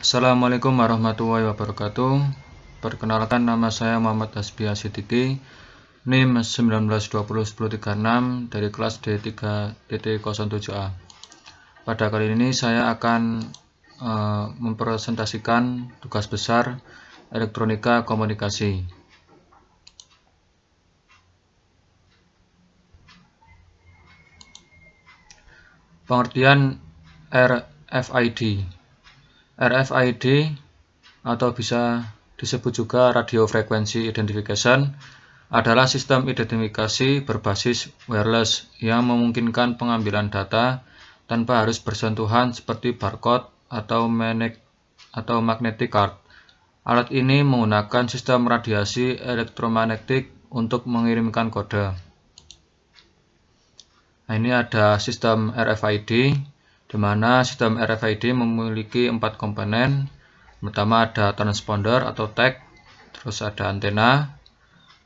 Assalamualaikum warahmatullahi wabarakatuh. Perkenalkan, nama saya Muhammad Hasbi Asidiki, NIM 19201036 dari kelas D3.07A. Pada kali ini saya akan mempresentasikan tugas besar elektronika komunikasi. Pengertian RFID. RFID atau bisa disebut juga Radio Frequency Identification adalah sistem identifikasi berbasis wireless yang memungkinkan pengambilan data tanpa harus bersentuhan seperti barcode atau magnetic card. Alat ini menggunakan sistem radiasi elektromagnetik untuk mengirimkan kode. Nah, ini ada sistem RFID, di mana sistem RFID memiliki 4 komponen. Pertama ada transponder atau tag, terus ada antena,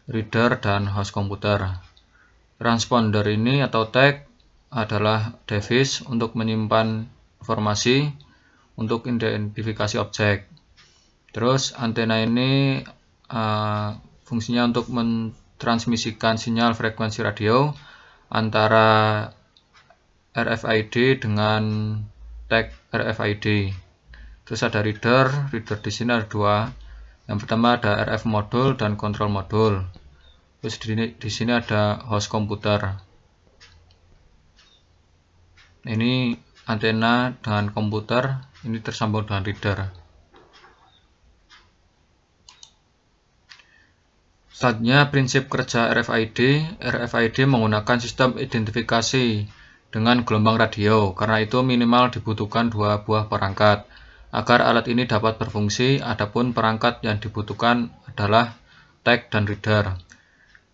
reader, dan host komputer. Transponder ini atau tag adalah device untuk menyimpan informasi untuk identifikasi objek. Terus antena ini fungsinya untuk mentransmisikan sinyal frekuensi radio antara RFID dengan tag RFID. Terus ada reader di sini ada dua. Yang pertama ada RF modul dan kontrol modul. Terus di sini ada host komputer. Ini antena dengan komputer, ini tersambung dengan reader. Selanjutnya prinsip kerja RFID. RFID menggunakan sistem identifikasi dengan gelombang radio. Karena itu minimal dibutuhkan 2 buah perangkat agar alat ini dapat berfungsi. Adapun perangkat yang dibutuhkan adalah tag dan reader.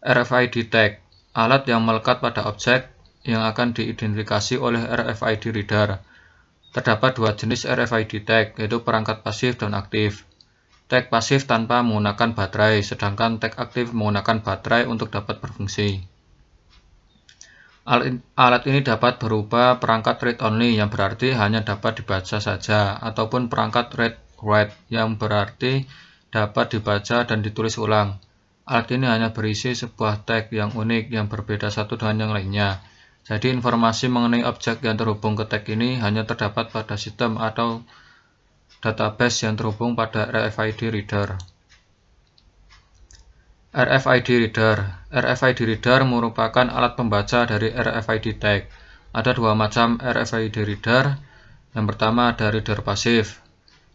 RFID tag, alat yang melekat pada objek yang akan diidentifikasi oleh RFID reader. Terdapat 2 jenis RFID tag, yaitu perangkat pasif dan aktif. Tag pasif tanpa menggunakan baterai, sedangkan tag aktif menggunakan baterai untuk dapat berfungsi. Alat ini dapat berupa perangkat read only yang berarti hanya dapat dibaca saja, ataupun perangkat read write yang berarti dapat dibaca dan ditulis ulang. Alat ini hanya berisi sebuah tag yang unik yang berbeda satu dengan yang lainnya. Jadi informasi mengenai objek yang terhubung ke tag ini hanya terdapat pada sistem atau database yang terhubung pada RFID reader. RFID reader. RFID reader merupakan alat pembaca dari RFID tag. Ada 2 macam RFID reader. Yang pertama ada reader pasif.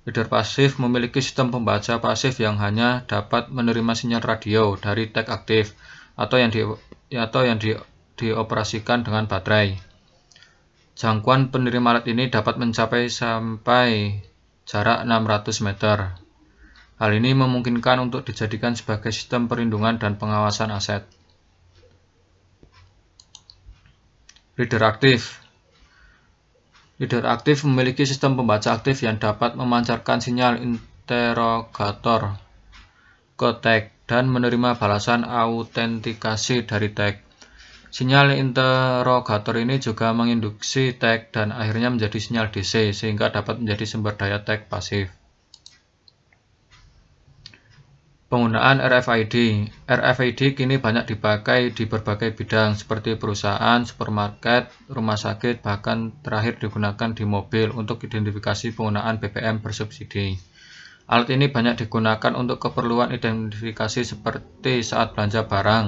Reader pasif memiliki sistem pembaca pasif yang hanya dapat menerima sinyal radio dari tag aktif atau yang dioperasikan dengan baterai. Jangkauan penerima alat ini dapat mencapai sampai jarak 600 meter. Hal ini memungkinkan untuk dijadikan sebagai sistem perlindungan dan pengawasan aset. Reader aktif. Reader aktif memiliki sistem pembaca aktif yang dapat memancarkan sinyal interogator ke tag dan menerima balasan autentikasi dari tag. Sinyal interogator ini juga menginduksi tag dan akhirnya menjadi sinyal DC sehingga dapat menjadi sumber daya tag pasif. Penggunaan RFID. RFID kini banyak dipakai di berbagai bidang seperti perusahaan, supermarket, rumah sakit, bahkan terakhir digunakan di mobil untuk identifikasi penggunaan BBM bersubsidi. Alat ini banyak digunakan untuk keperluan identifikasi seperti saat belanja barang,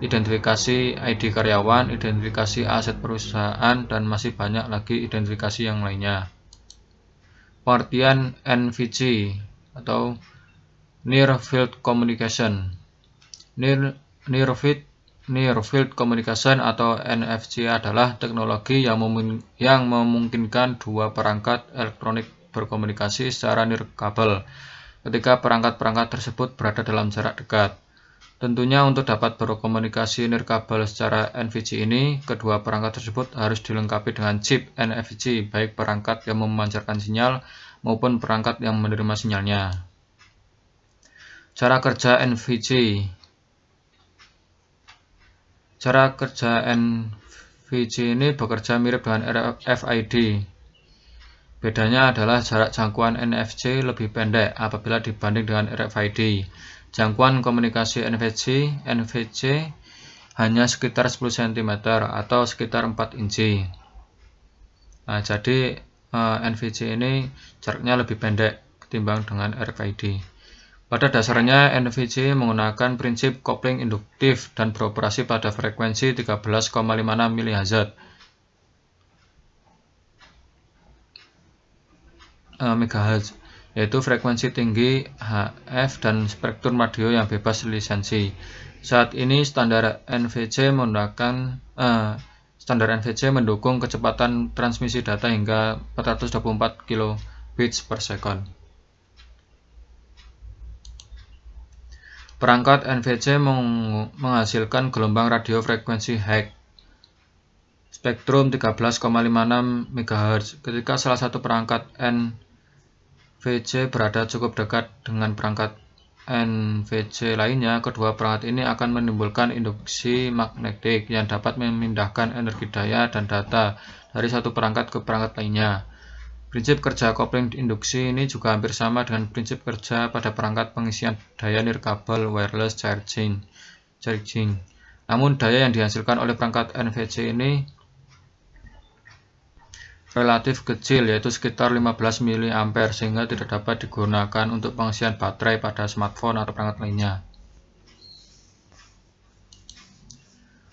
identifikasi ID karyawan, identifikasi aset perusahaan, dan masih banyak lagi identifikasi yang lainnya. Pengertian NVC atau Near Field Communication. Near Field Communication atau NFC adalah teknologi yang memungkinkan 2 perangkat elektronik berkomunikasi secara nirkabel ketika perangkat-perangkat tersebut berada dalam jarak dekat. Tentunya untuk dapat berkomunikasi nirkabel secara NVC ini, kedua perangkat tersebut harus dilengkapi dengan chip NFC, baik perangkat yang memancarkan sinyal maupun perangkat yang menerima sinyalnya. Cara kerja NVC. Cara kerja NVC ini bekerja mirip dengan RFID. Bedanya adalah jarak jangkauan NFC lebih pendek apabila dibanding dengan RFID. Jangkauan komunikasi NVC hanya sekitar 10 cm atau sekitar 4 inci. Nah, jadi NVC ini jaraknya lebih pendek ketimbang dengan RFID. Pada dasarnya NVC menggunakan prinsip kopling induktif dan beroperasi pada frekuensi 13,56 MHz. Yaitu frekuensi tinggi HF dan spektrum radio yang bebas lisensi. Saat ini standar NVC mendukung kecepatan transmisi data hingga 424 kilobits per second. Perangkat NVC menghasilkan gelombang radio frekuensi Hz, spektrum 13,56 MHz. Ketika salah satu perangkat NVC berada cukup dekat dengan perangkat NVC lainnya, kedua perangkat ini akan menimbulkan induksi magnetik yang dapat memindahkan energi daya dan data dari satu perangkat ke perangkat lainnya. Prinsip kerja kopling induksi ini juga hampir sama dengan prinsip kerja pada perangkat pengisian daya nirkabel wireless charging. Namun daya yang dihasilkan oleh perangkat NVC ini relatif kecil, yaitu sekitar 15 mA, sehingga tidak dapat digunakan untuk pengisian baterai pada smartphone atau perangkat lainnya.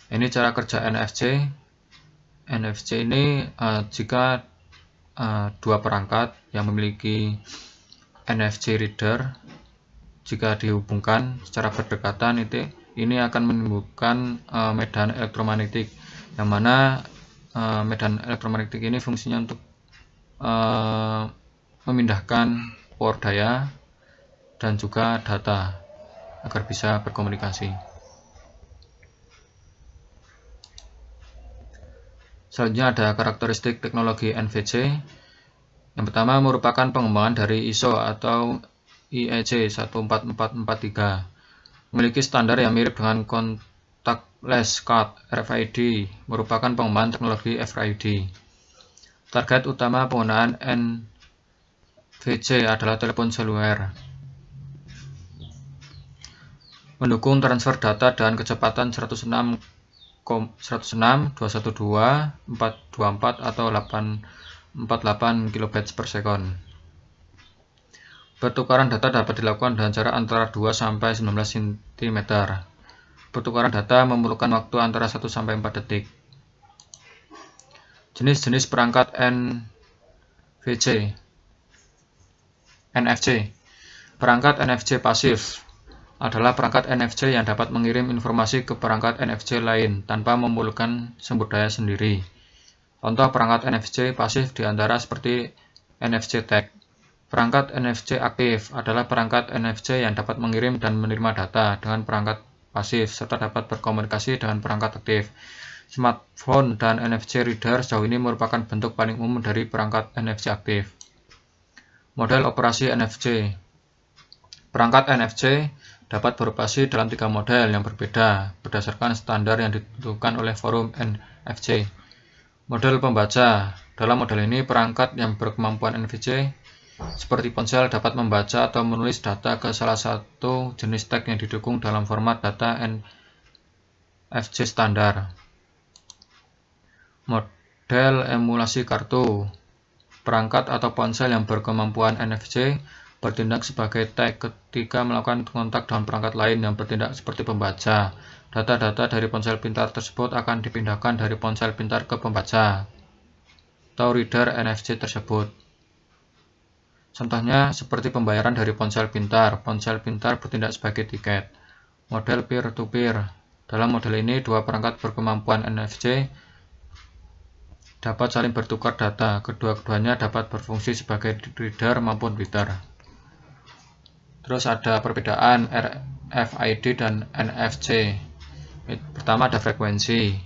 Ini cara kerja NFC. NFC ini jika dua perangkat yang memiliki NFC reader, jika dihubungkan secara berdekatan, ini akan menimbulkan medan elektromagnetik, yang mana medan elektromagnetik ini fungsinya untuk memindahkan power daya dan juga data agar bisa berkomunikasi. Selanjutnya ada karakteristik teknologi NVC. Yang pertama merupakan pengembangan dari ISO atau IEC 14443. Memiliki standar yang mirip dengan contactless card. RFID merupakan pengembangan teknologi FRID. Target utama penggunaan NVC adalah telepon seluler. Mendukung transfer data dengan kecepatan 106, 212, 424 atau 848 kilobits per second. Pertukaran data dapat dilakukan dengan jarak antara 2 sampai 19 cm. Pertukaran data memerlukan waktu antara 1 sampai 4 detik. Jenis-jenis perangkat NFC. Perangkat NFC pasif adalah perangkat NFC yang dapat mengirim informasi ke perangkat NFC lain tanpa memerlukan sumber daya sendiri. Contoh perangkat NFC pasif diantara seperti NFC tag. Perangkat NFC aktif adalah perangkat NFC yang dapat mengirim dan menerima data dengan perangkat pasif serta dapat berkomunikasi dengan perangkat aktif. Smartphone dan NFC reader sejauh ini merupakan bentuk paling umum dari perangkat NFC aktif. Model operasi NFC. Perangkat NFC dapat beroperasi dalam 3 model yang berbeda berdasarkan standar yang ditentukan oleh forum NFC. Model pembaca. Dalam model ini, perangkat yang berkemampuan NFC seperti ponsel dapat membaca atau menulis data ke salah satu jenis tag yang didukung dalam format data NFC standar. Model emulasi kartu. Perangkat atau ponsel yang berkemampuan NFC bertindak sebagai tag ketika melakukan kontak dengan perangkat lain yang bertindak seperti pembaca. Data-data dari ponsel pintar tersebut akan dipindahkan dari ponsel pintar ke pembaca atau reader NFC tersebut. Contohnya seperti pembayaran dari ponsel pintar. Ponsel pintar bertindak sebagai tiket. Model peer-to-peer. Dalam model ini, dua perangkat berkemampuan NFC dapat saling bertukar data. Kedua-duanya dapat berfungsi sebagai reader maupun writer. Terus ada perbedaan RFID dan NFC. Pertama ada frekuensi.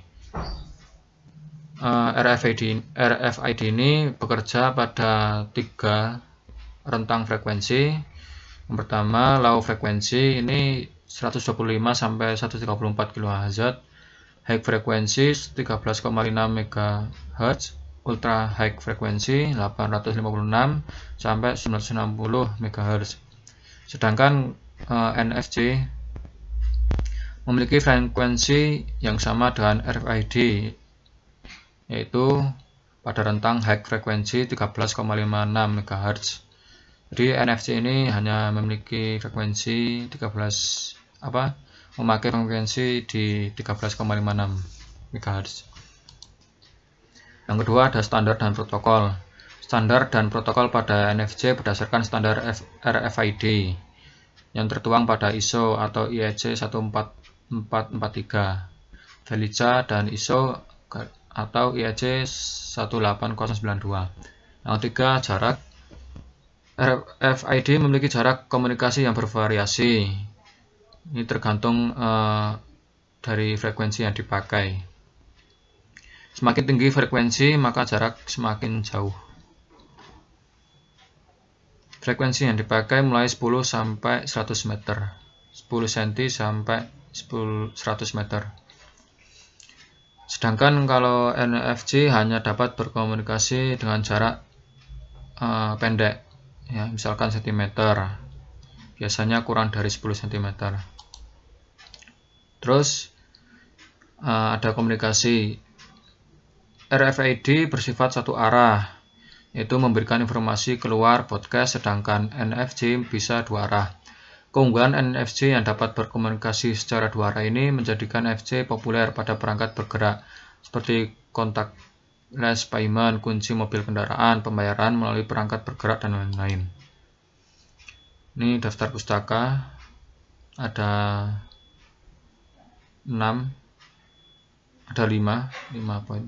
RFID ini bekerja pada 3 rentang frekuensi. Yang pertama low frekuensi ini 125 sampai 134 kHz. High frekuensi 13,5 MHz ultra high frequency 856 sampai 960 MHz. Sedangkan NFC memiliki frekuensi yang sama dengan RFID, yaitu pada rentang high frequency 13,56 MHz. Jadi NFC ini hanya memiliki frekuensi memakai frekuensi di 13,56 MHz. Yang kedua ada standar dan protokol. Standar dan protokol pada NFC berdasarkan standar RFID yang tertuang pada ISO atau IEC 14443, VELICA dan ISO atau IEC 18092. Yang ketiga, jarak. RFID memiliki jarak komunikasi yang bervariasi. Ini tergantung dari frekuensi yang dipakai. Semakin tinggi frekuensi, maka jarak semakin jauh. Frekuensi yang dipakai mulai 10 sampai 100 meter, 10 cm sampai 100 meter. Sedangkan kalau NFC hanya dapat berkomunikasi dengan jarak pendek, ya, misalkan cm, biasanya kurang dari 10 cm. Terus ada komunikasi. RFID bersifat satu arah, yaitu memberikan informasi keluar broadcast, sedangkan NFC bisa dua arah. Keunggulan NFC yang dapat berkomunikasi secara dua arah ini menjadikan NFC populer pada perangkat bergerak seperti contactless payment, kunci mobil kendaraan, pembayaran melalui perangkat bergerak, dan lain-lain. Ini daftar pustaka, ada 5 poin.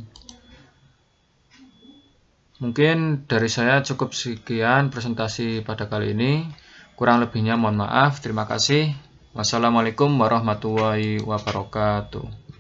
Mungkin dari saya cukup sekian presentasi pada kali ini. Kurang lebihnya mohon maaf. Terima kasih. Wassalamualaikum warahmatullahi wabarakatuh.